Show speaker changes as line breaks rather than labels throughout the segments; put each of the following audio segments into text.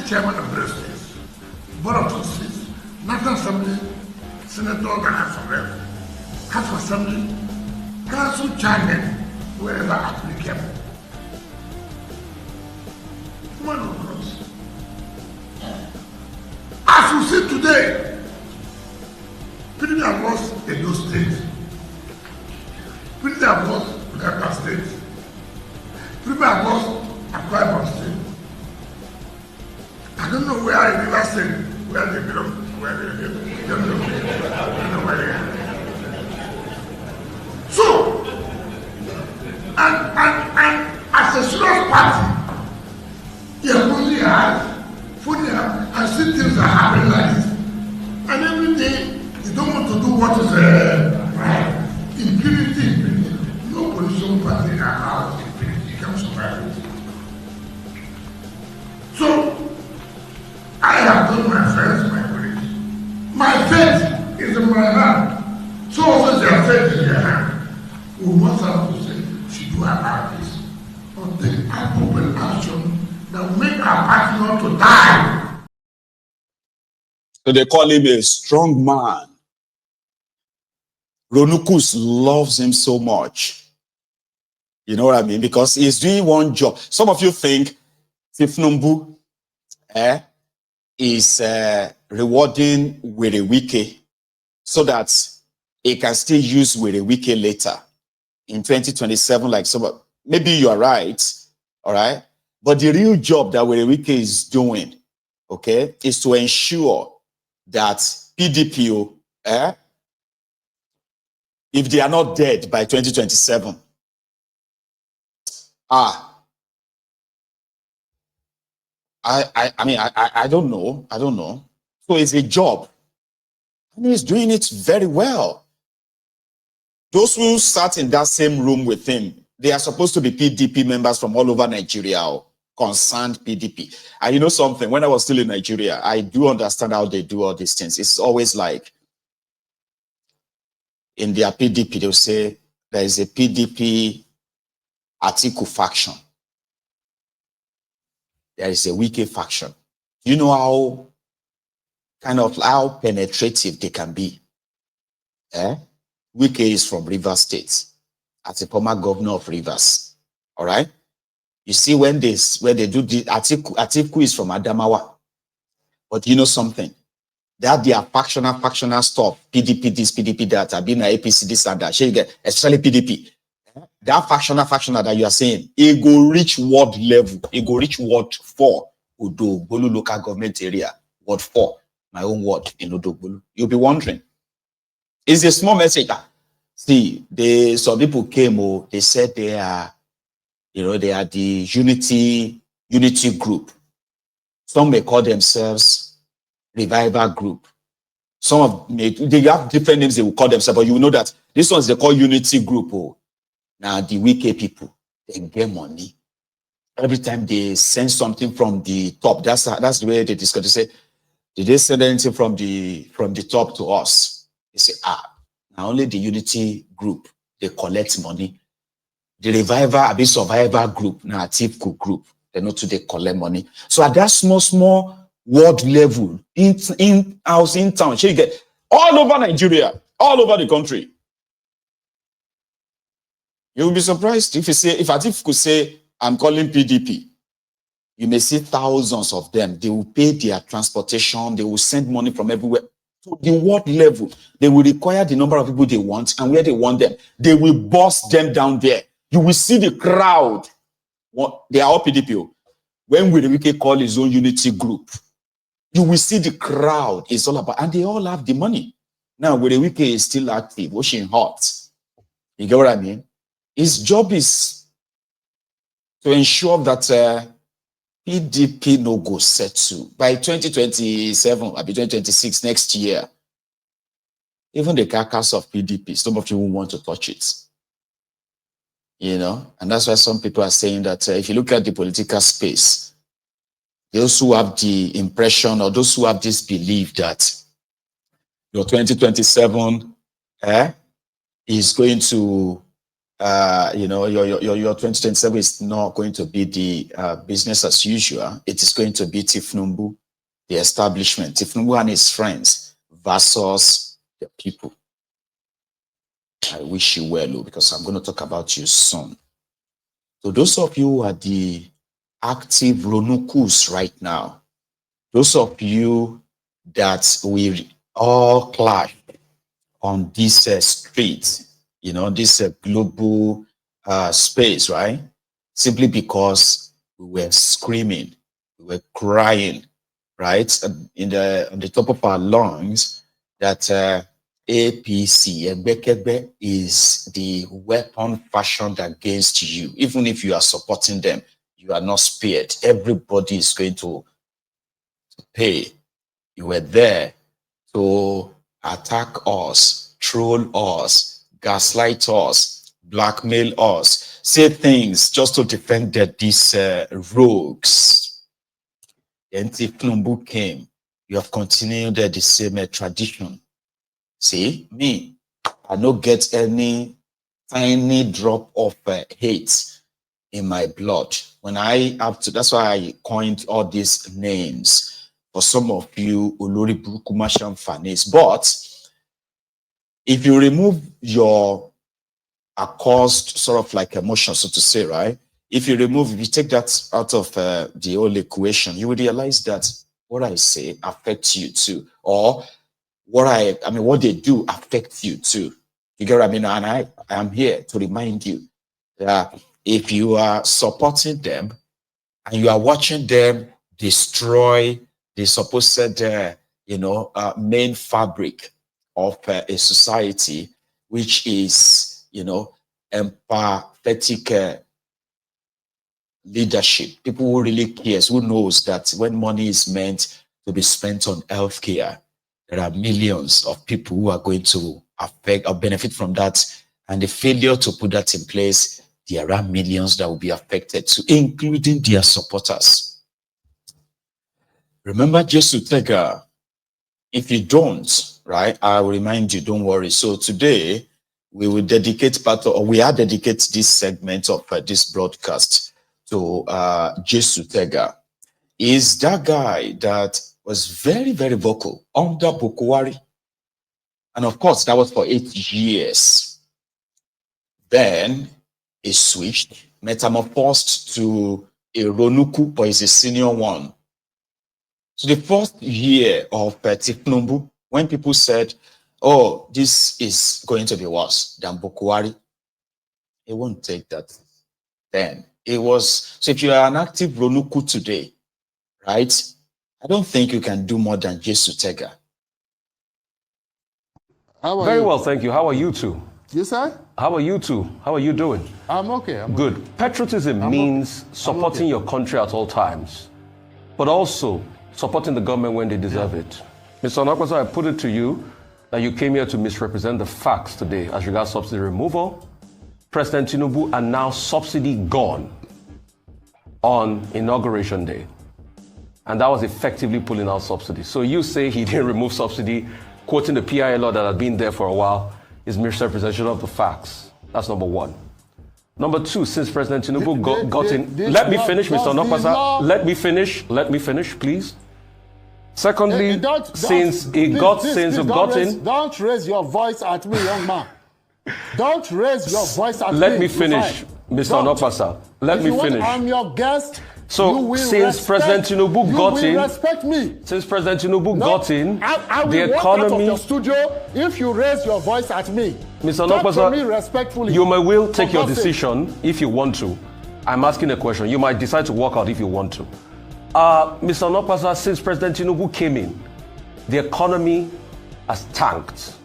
chairman of the states, board of trustees, National Assembly, Senator and House of Reps, House of Assembly, council chairman, wherever applicable. One of course. As you see today, PDP have lost Edo State. PDP have lost Delta State. PDP have lost Akwa Ibom State. I don't know where in River State, where they belong, where they don't know where they are. So, and as a serious party, you have only had and see things are happening like this. And every day, you don't want to do what is right. Impunity. No political party allows impunity. You can't survive it. So, I have told my friends, my colleagues, my faith is in my hand. So also their faith is in their hand. We must have to say, should do about this. Or take appropriate action that will make our party not to die.
So they call him a strong man. Ronukus loves him so much. You know what I mean? Because he's doing one job. Some of you think Tifnumbu is rewarding Wike so that he can still use Wike later in 2027. Like some, maybe you are right, all right? But the real job that Wike is doing, okay, is to ensure that PDP, if they are not dead by 2027, I mean, I don't know. So it's a job, and he's doing it very well. Those who sat in that same room with him, they are supposed to be PDP members from all over Nigeria, concerned PDP. And you know something, when I was still in Nigeria, I do understand how they do all these things. It's always like, in their PDP, they'll say, there is a PDP Atiku faction. There is a Wike faction. You know how penetrative they can be. Wike is from Rivers State, as a former governor of Rivers. All right. You see, when they do the Atiku is from Adamawa. But you know something? That their factional stuff, PDP this, PDP that, I've been APC this and that, especially PDP. That factional that you are saying, it go reach ward level, it go reach ward 4, Udogbolu local government area, ward 4, my own ward in Udogbolu. You'll be wondering. It's a small message. See, some people came, they said they are, they are the unity group. Some may call themselves revival group. Some of they have different names they will call themselves, but you know that this ones they call unity group. Now the Wike people, they get money. Every time they send something from the top, that's the way they discuss. They say, did they send anything from the top to us? They say, now only the unity group, they collect money. The revival, survivor group, now Atiku group, they know they collect money. So at that small world level, in house, in town, you get all over Nigeria, all over the country. You will be surprised if Atiku could say, I'm calling PDP. You may see thousands of them. They will pay their transportation. They will send money from everywhere. To the world level, they will require the number of people they want and where they want them. They will bust them down there. You will see the crowd. They are all PDP. When Wike call his own unity group, you will see the crowd. It's all about, and they all have the money. Now, Wike is still active, washing hot. You get what I mean? His job is to ensure that PDP no go settle by 2027, or 2026 next year. Even the carcass of PDP, some of you won't want to touch it. And that's why some people are saying that if you look at the political space, those who have the impression or those who have this belief that your 2027 is going to your 2027 is not going to be the business as usual. It is going to be Tifnumbu, the establishment, Tifnumbu and his friends versus the people. I wish you well, because I'm going to talk about you soon. So those of you who are the active Ronukus right now, those of you that we all clash on this street, this global space, right? Simply because we were screaming, we were crying, right? On the top of our lungs that APC, Egbekebe, is the weapon fashioned against you. Even if you are supporting them, you are not spared. Everybody is going to pay. You were there to attack us, troll us, gaslight us, blackmail us, say things just to defend these rogues. The Tifnumbu came. You have continued the same tradition. See, me, I don't get any tiny drop of hate in my blood. When I have to, that's why I coined all these names. For some of you, Olori Burukumasham Fanis. But if you remove your accursed sort of like emotion, so to say, right? If you take that out of the whole equation, you will realize that what I say affects you too. Or what they do affects you too. You get what I mean? And I am here to remind you that if you are supporting them and you are watching them destroy the supposed, main fabric of a society, which is, empathetic leadership, people who really cares, who knows that when money is meant to be spent on healthcare, there are millions of people who are going to affect or benefit from that. And the failure to put that in place, there are millions that will be affected too, including their supporters. Remember Jesu Tega. If you don't, right, I will remind you, don't worry. So today, we will dedicate we are dedicate this segment of this broadcast to Jesu Tega. Is that guy that was very, very vocal under Bukwari. And of course, that was for 8 years. Then he switched, metamorphosed to a Ronuku, but he's a senior one. So the first year of Tifnumbu, when people said, oh, this is going to be worse than Bukwari, it won't take that. Then it was, so if you are an active Ronuku today, right, I don't think you can do more than Jesu Tega.
Very well, thank you. How are you two?
You say?
How are you two? How are you doing?
I'm okay.
Good. Okay. Patriotism means supporting your country at all times, but also supporting the government when they deserve it. Mr. Onokpasa, I put it to you that you came here to misrepresent the facts today as regards subsidy removal. President Tinubu announced subsidy gone on Inauguration Day. And that was effectively pulling out subsidy. So you say he didn't remove subsidy, quoting the PIA law that had been there for a while, is misrepresentation of the facts. That's number one. Number two, since President Tinubu got in... Let me finish, Mr. Onokpasa. Let me finish, please. Secondly, since he got in...
Don't raise your voice at me, young man. Don't raise your voice at me.
Let me finish, Mr. Onokpasa. Let me finish.
I'm your guest.
So since President Tinubu got in,
respect me.
Since President Tinubu got in,
I will
the economy.
Walk out of your studio if you raise your voice at me.
Mr.
Talk to me
Onokpasa,
respectfully.
you may will take your decision if you want to. I'm asking a question. You might decide to walk out if you want to. Mr. Onokpasa, since President Tinubu came in, the economy has tanked.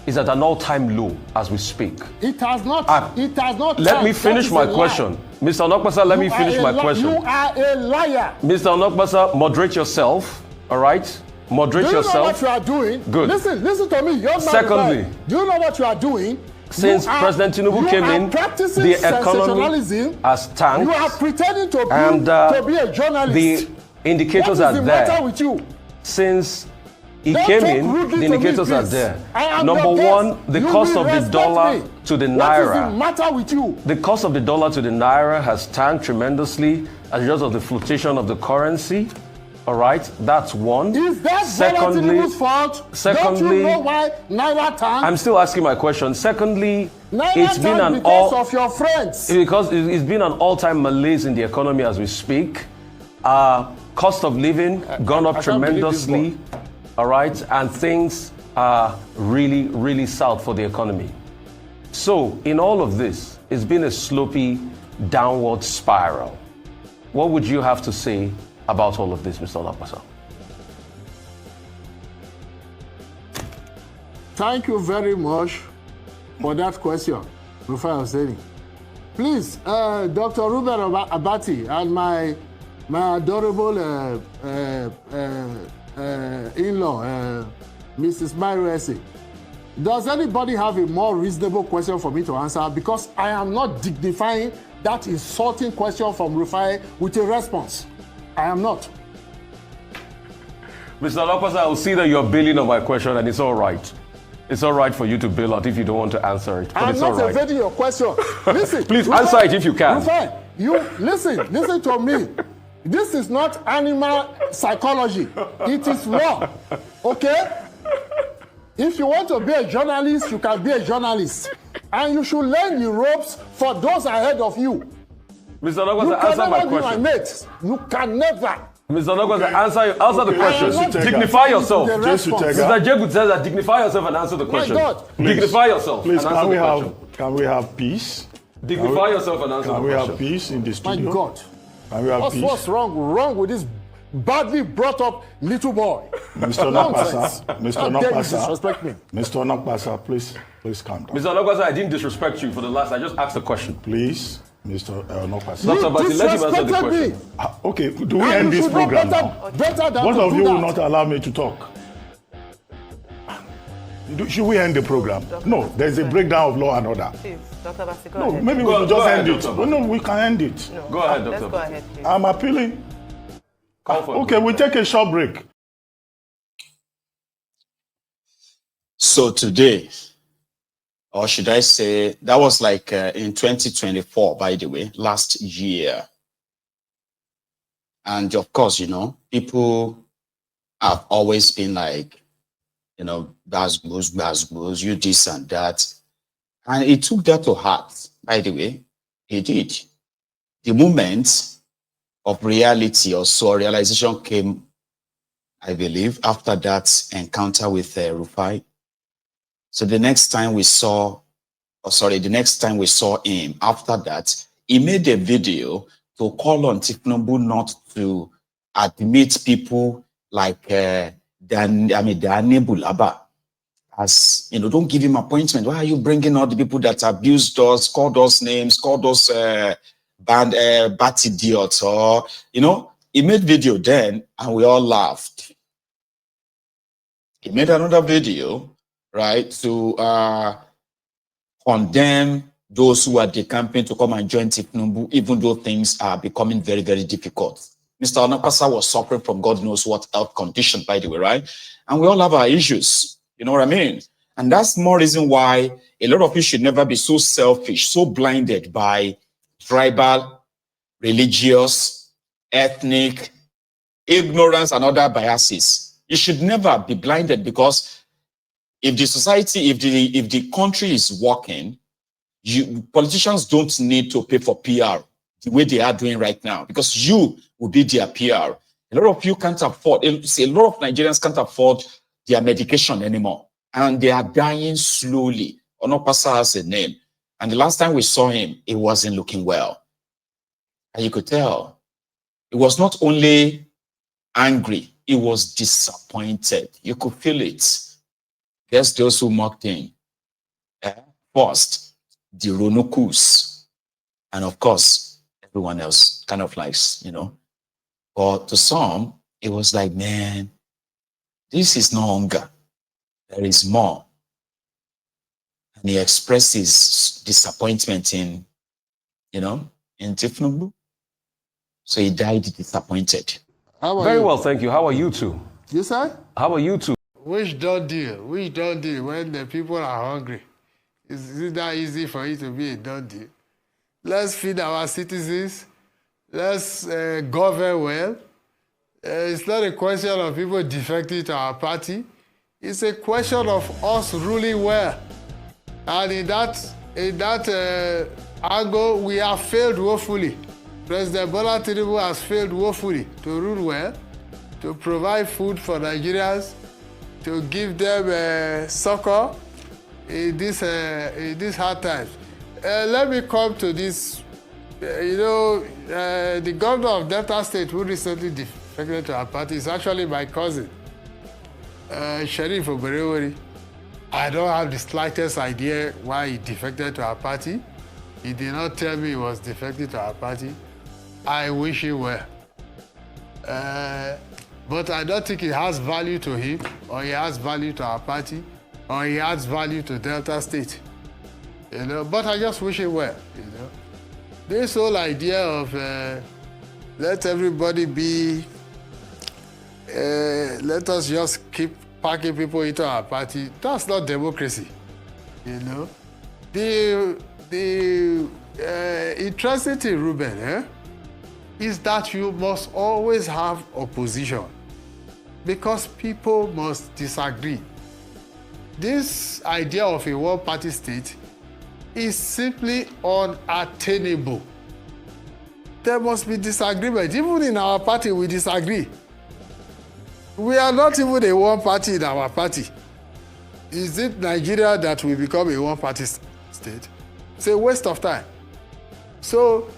It's at an all-time low as we speak.
It has not. It has not.
Let me finish my question. Mr. Onokpasa, let me finish my question.
You are a liar.
Mr. Onokpasa, moderate yourself, all right? Moderate yourself.
Do you know what you are doing?
Good.
Listen to me. You're
Secondly,
do you know what you are doing?
Since President Tinubu came in, the economy has tanked.
You are pretending to be a journalist.
The indicators are there.
What is the matter with you?
Since He
Don't
came
talk
in,
rudely
the
to me,
indicators are
please.
there.
I am
Number
your
one,
guest.
the
You
cost
will
of the
respect
dollar
me.
to the
What is
naira.
the matter with you?
The cost of the dollar to the naira has tanked tremendously as a result of the fluctuation of the currency. All right, that's one.
Is that Tinubu's fault? Don't you know why Naira tanked?
I'm still asking my question. Secondly,
Naira
it's been
tanked
an
because of your friends.
because it's been an all-time malaise in the economy as we speak. Cost of living gone up tremendously. All right, and things are really, really south for the economy. So, in all of this, it's been a slopey downward spiral. What would you have to say about all of this, Mr. Onokpasa?
Thank you very much for that question, Rufai Hosseini. Please, Dr. Ruben Abati and my adorable in-law, Mrs. Mairesi, does anybody have a more reasonable question for me to answer? Because I am not dignifying that insulting question from Rufai with a response. I am not.
Mr. Onokpasa, I'll see that you're bailing on my question, and it's all right. It's all right for you to bail out if you don't want to answer it. But
I'm
it's
not
all right.
evading your question. Listen.
Please
Rufai,
answer it if you can.
Rufai, you listen to me. This is not animal psychology. It is law. Okay? If you want to be a journalist, you can be a journalist. And you should learn the ropes for those ahead of you.
Mr. Onokpasa, answer my
You can never be my
question.
mate. You can never.
Mr. Onokpasa, answer the question. Dignify yourself. Mr. Jegut says that dignify yourself and answer the question.
My God.
Dignify yourself
Please,
and answer the question.
can we have peace?
Dignify yourself and answer the
Can we
question.
have peace in the
My
studio?
God.
Can we have peace?
What's wrong with this badly brought up little boy?
Mr.
Nonsense.
Onokpasa, Mr.
How dare you
Onokpasa,
disrespect me?
Mr. Onokpasa, please calm down.
Mr. Onokpasa, I didn't disrespect you for the last. I just asked a question.
Please, Mr. Onokpasa.
Dr. Bati, let him answer the
disrespected
question.
me.
Okay, do we
And
end
you
this
should know
program now?
better than
One
to
of
do
you
that.
will not allow me to talk. Should we end the program? No, there's a breakdown of law and order.
Please, Dr. Basi, go
No,
ahead.
maybe we
Go
should just
ahead,
end it.
Dr.
Well, no, we can end it.
No.
Go ahead,
Let's
Dr.
go
Basi.
ahead, please.
I'm appealing.
Call for it.
Okay, we'll take a short break.
So today, or should I say, that was like in 2024, by the way, last year. And of course, you know, people have always been like, you know, Bazbuz, you this and that. And he took that to heart, by the way. He did. The moment of reality or so realization came, I believe, after that encounter with Rufai. So the next time we saw him after that, he made a video to call on Tinubu not to admit people like Dani Bulaba. As you know, don't give him appointment. Why are you bringing all the people that abused us, called us names, called us Batitdiot? Or you know, he made video then, and we all laughed. He made another video, right, to condemn those who are decamping to come and join Tinubu, even though things are becoming very, very difficult. Mr. Onokpasa was suffering from God knows what health condition, by the way, right? And we all have our issues, you know what I mean? And that's more reason why a lot of you should never be so selfish, so blinded by tribal, religious, ethnic, ignorance, and other biases. You should never be blinded, because if the society, if the country is working, politicians don't need to pay for PR the way they are doing right now, because you will be their PR. A lot of you can't afford, a lot of Nigerians can't afford their medication anymore, and they are dying slowly. Onokpasa has a name, and the last time we saw him, he wasn't looking well. And you could tell, he was not only angry, he was disappointed. You could feel it. There's those who mocked him. First, the Ronokus, and of course, everyone else kind of likes, you know. But to some, it was like, man, this is no hunger. There is more. And he expressed his disappointment in, you know, in Tinubu. So he died disappointed.
How are
Very
you?
well, thank you. How are you two?
You say?
How are you two?
Which don't deal? Which don't deal when the people are hungry? Is it that easy for it to be a done deal? Let's feed our citizens. Let's govern well. It's not a question of people defecting to our party. It's a question of us ruling well. And in that angle, we have failed woefully. President Bola Tinubu has failed woefully to rule well, to provide food for Nigerians, to give them succor in this hard times. Let me come to this. The governor of Delta State, who recently defected to our party, is actually my cousin, Sheriff Oberewori. I don't have the slightest idea why he defected to our party. He did not tell me he was defected to our party. I wish he were. But I don't think it has value to him, or he has value to our party, or he adds value to Delta State. But I just wish it were. This whole idea of let everybody be, let us just keep packing people into our party, that's not democracy. The interesting thing, Ruben, is that you must always have opposition because people must disagree. This idea of a one-party state is simply unattainable. There must be disagreement. Even in our party, we disagree. We are not even a one party in our party. Is it Nigeria that will become a one-party state? It's a waste of time. So,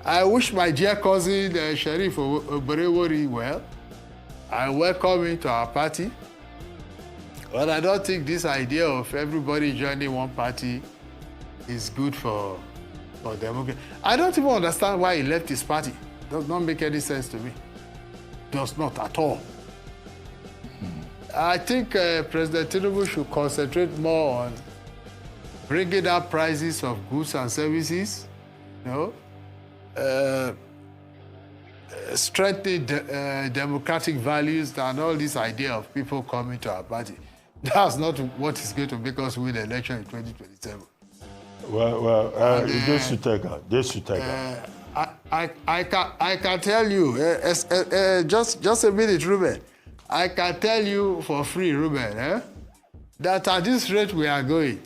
I wish my dear cousin, Sheriff Oberewori, well. I welcome him to our party. But I don't think this idea of everybody joining one party is good for democracy. I don't even understand why he left his party. Does not make any sense to me. Does not at all. I think President Tinubu should concentrate more on bringing down prices of goods and services, strengthening democratic values and all this idea of people coming to our party. That's not what is going to make us win the election in 2027.
This should take out.
I can tell you, just a minute, Ruben. I can tell you for free, Ruben, that at this rate we are going,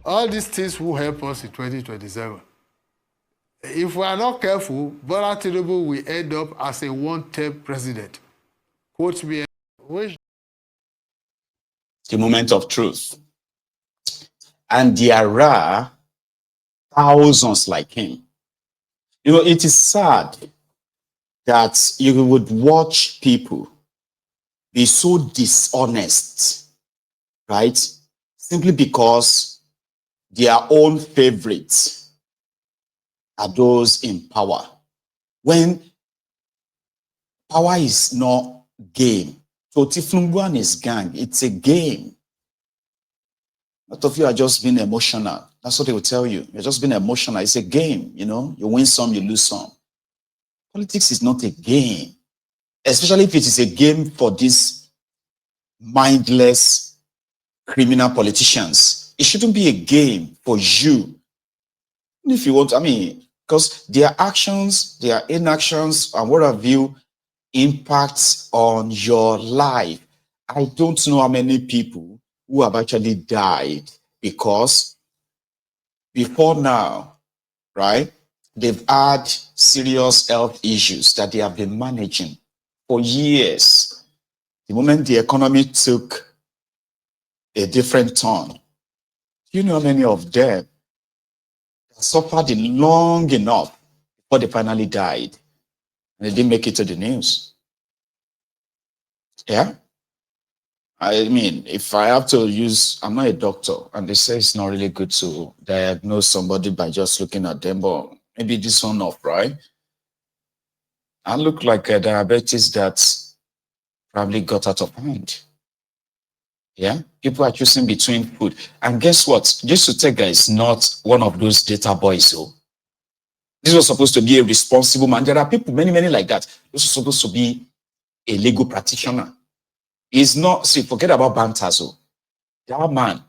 all these things will help us in 2027. If we are not careful, Bola Tinubu will end up as a one-term president. Quote me.
The moment of truth. And there are thousands like him. It is sad that you would watch people be so dishonest, right? Simply because their own favorites are those in power. When power is not game. So Tiflungu and his gang, it's a game. A lot of you are just being emotional. That's what they will tell you. You're just being emotional. It's a game, You win some, you lose some. Politics is not a game. Especially if it is a game for these mindless criminal politicians. It shouldn't be a game for you. If you want, because their actions, their inactions, and what have you, impacts on your life. I don't know how many people who have actually died because before now, right, they've had serious health issues that they have been managing for years. The moment the economy took a different turn, do you know how many of them suffered long enough before they finally died? And they didn't make it to the news. Yeah? If I have to use, I'm not a doctor, and they say it's not really good to diagnose somebody by just looking at them, but maybe this one off, right? I look like a diabetes that probably got out of hand. Yeah? People are choosing between food. And guess what? Jesutega is not one of those data boys, so this was supposed to be a responsible man. There are people, many like that. This was supposed to be a legal practitioner. He's not, see, forget about banter. So that man